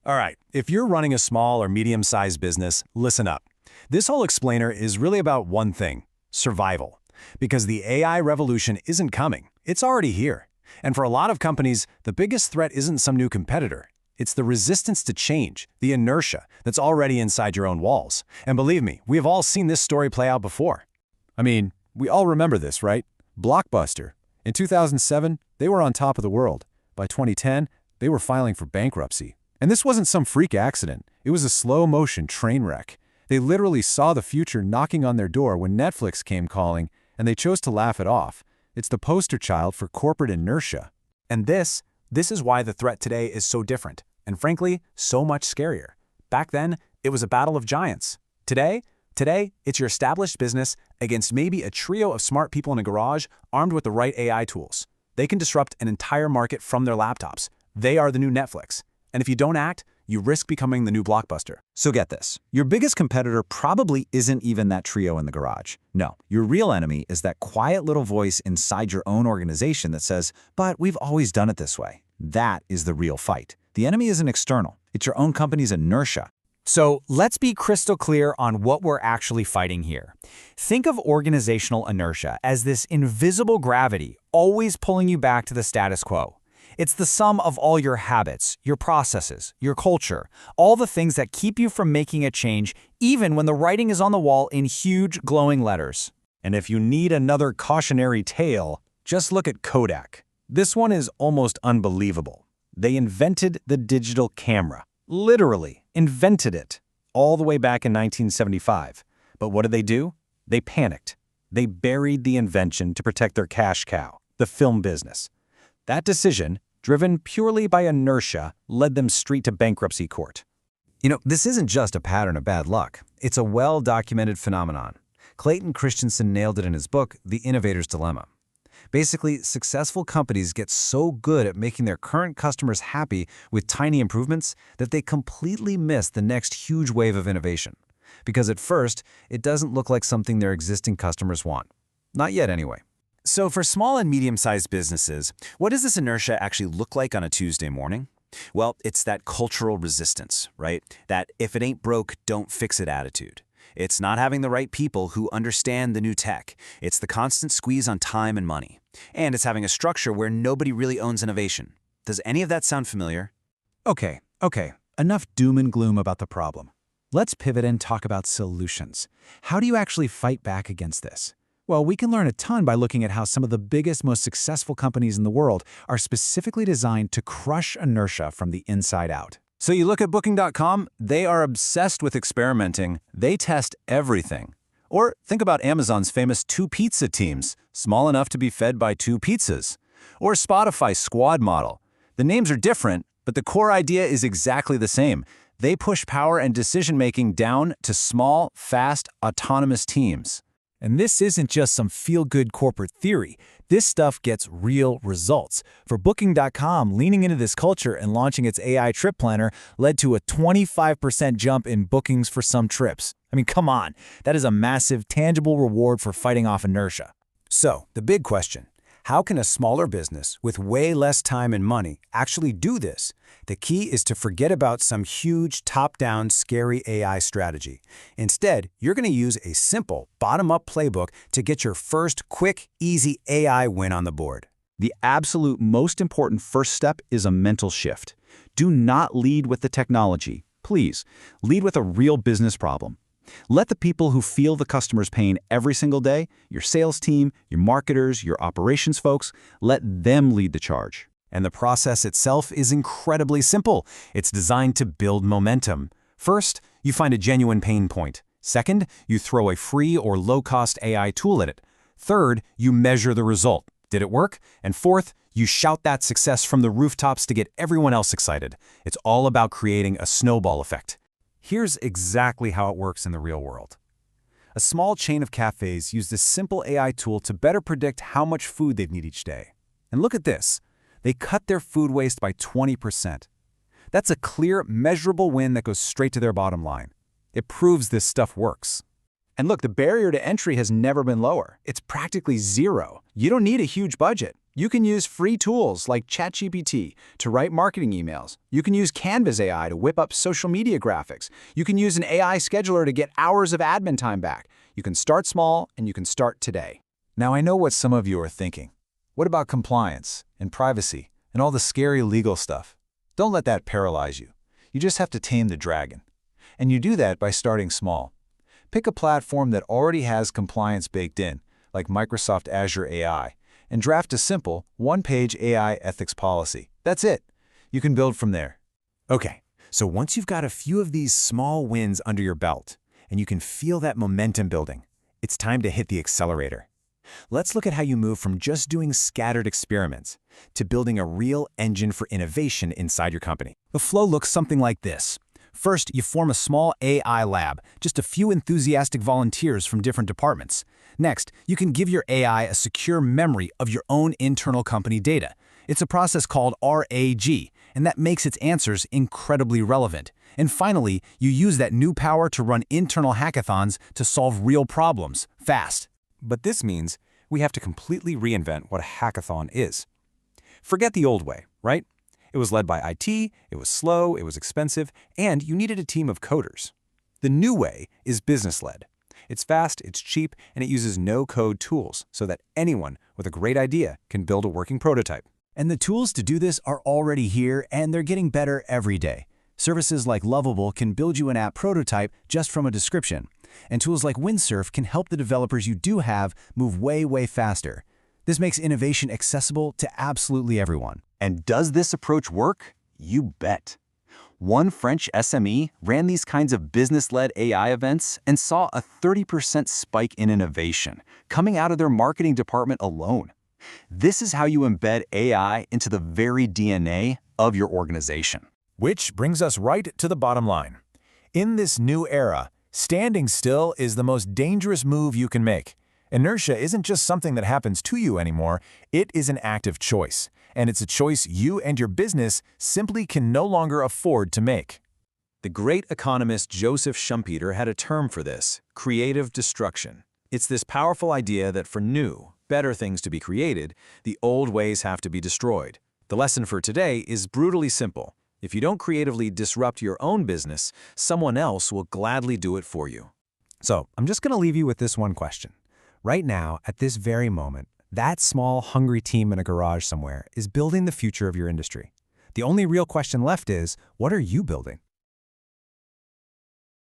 All right, if you're running a small or medium-sized business, listen up. This whole explainer is really about one thing: survival. Because the AI revolution isn't coming, it's already here. And for a lot of companies, the biggest threat isn't some new competitor. It's the resistance to change, the inertia that's already inside your own walls. And believe me, we have all seen this story play out before. I mean, we all remember this, right? Blockbuster. In 2007, they were on top of the world. By 2010, they were filing for bankruptcy. And this wasn't some freak accident. It was a slow-motion train wreck. They literally saw the future knocking on their door when Netflix came calling, and they chose to laugh it off. It's the poster child for corporate inertia. And this is why the threat today is so different, and frankly, so much scarier. Back then, it was a battle of giants. Today, it's your established business against maybe a trio of smart people in a garage armed with the right AI tools. They can disrupt an entire market from their laptops. They are the new Netflix. And if you don't act, you risk becoming the new Blockbuster. So get this. Your biggest competitor probably isn't even that trio in the garage. No, your real enemy is that quiet little voice inside your own organization that says, "But we've always done it this way." That is the real fight. The enemy isn't external. It's your own company's inertia. So let's be crystal clear on what we're actually fighting here. Think of organizational inertia as this invisible gravity always pulling you back to the status quo. It's the sum of all your habits, your processes, your culture, all the things that keep you from making a change even when the writing is on the wall in huge glowing letters. And if you need another cautionary tale, just look at Kodak. This one is almost unbelievable. They invented the digital camera. Literally invented it, all the way back in 1975. But what did they do? They panicked. They buried the invention to protect their cash cow, the film business. That decision, driven purely by inertia, led them straight to bankruptcy court. You know, this isn't just a pattern of bad luck. It's a well-documented phenomenon. Clayton Christensen nailed it in his book, The Innovators' Dilemma. Basically, successful companies get so good at making their current customers happy with tiny improvements that they completely miss the next huge wave of innovation. Because at first, it doesn't look like something their existing customers want. Not yet, anyway. So for small and medium-sized businesses, what does this inertia actually look like on a Tuesday morning? Well, it's that cultural resistance, right? That if it ain't broke, don't fix it attitude. It's not having the right people who understand the new tech. It's the constant squeeze on time and money. And it's having a structure where nobody really owns innovation. Does any of that sound familiar? Okay. Enough doom and gloom about the problem. Let's pivot and talk about solutions. How do you actually fight back against this? Well, we can learn a ton by looking at how some of the biggest, most successful companies in the world are specifically designed to crush inertia from the inside out. So you look at Booking.com, they are obsessed with experimenting. They test everything. Or think about Amazon's famous 2-pizza teams, small enough to be fed by 2 pizzas. Or Spotify's squad model. The names are different, but the core idea is exactly the same. They push power and decision-making down to small, fast, autonomous teams. And this isn't just some feel-good corporate theory. This stuff gets real results. For Booking.com, leaning into this culture and launching its AI trip planner led to a 25% jump in bookings for some trips. I mean, come on. That is a massive, tangible reward for fighting off inertia. So, the big question: how can a smaller business with way less time and money actually do this? The key is to forget about some huge top-down scary AI strategy. Instead, you're going to use a simple bottom-up playbook to get your first quick, easy AI win on the board. The absolute most important first step is a mental shift. Do not lead with the technology. Please, lead with a real business problem. Let the people who feel the customer's pain every single day, your sales team, your marketers, your operations folks, let them lead the charge. And the process itself is incredibly simple. It's designed to build momentum. First, you find a genuine pain point. Second, you throw a free or low-cost AI tool at it. Third, you measure the result. Did it work? And fourth, you shout that success from the rooftops to get everyone else excited. It's all about creating a snowball effect. Here's exactly how it works in the real world. A small chain of cafes use this simple AI tool to better predict how much food they need each day. And look at this. They cut their food waste by 20%. That's a clear, measurable win that goes straight to their bottom line. It proves this stuff works. And look, the barrier to entry has never been lower. It's practically zero. You don't need a huge budget. You can use free tools like ChatGPT to write marketing emails. You can use Canvas AI to whip up social media graphics. You can use an AI scheduler to get hours of admin time back. You can start small, and you can start today. Now I know what some of you are thinking. What about compliance and privacy and all the scary legal stuff? Don't let that paralyze you. You just have to tame the dragon. And you do that by starting small. Pick a platform that already has compliance baked in, like Microsoft Azure AI, and draft a simple, one-page AI ethics policy. That's it. You can build from there. Okay, so once you've got a few of these small wins under your belt, and you can feel that momentum building, it's time to hit the accelerator. Let's look at how you move from just doing scattered experiments to building a real engine for innovation inside your company. The flow looks something like this. First, you form a small AI lab, just a few enthusiastic volunteers from different departments. Next, you can give your AI a secure memory of your own internal company data. It's a process called RAG, and that makes its answers incredibly relevant. And finally, you use that new power to run internal hackathons to solve real problems, fast. But this means we have to completely reinvent what a hackathon is. Forget the old way, right? It was led by IT, it was slow, it was expensive, and you needed a team of coders. The new way is business-led. It's fast, it's cheap, and it uses no-code tools so that anyone with a great idea can build a working prototype. And the tools to do this are already here, and they're getting better every day. Services like Lovable can build you an app prototype just from a description. And tools like Windsurf can help the developers you do have move way faster. This makes innovation accessible to absolutely everyone. And does this approach work? You bet. One French SME ran these kinds of business-led AI events and saw a 30% spike in innovation coming out of their marketing department alone. This is how you embed AI into the very DNA of your organization. Which brings us right to the bottom line. In this new era, standing still is the most dangerous move you can make. Inertia isn't just something that happens to you anymore, it is an active choice. And it's a choice you and your business simply can no longer afford to make. The great economist Joseph Schumpeter had a term for this: creative destruction. It's this powerful idea that for new, better things to be created, the old ways have to be destroyed. The lesson for today is brutally simple. If you don't creatively disrupt your own business, someone else will gladly do it for you. So, I'm just going to leave you with this one question. Right now, at this very moment, that small, hungry team in a garage somewhere is building the future of your industry. The only real question left is, what are you building?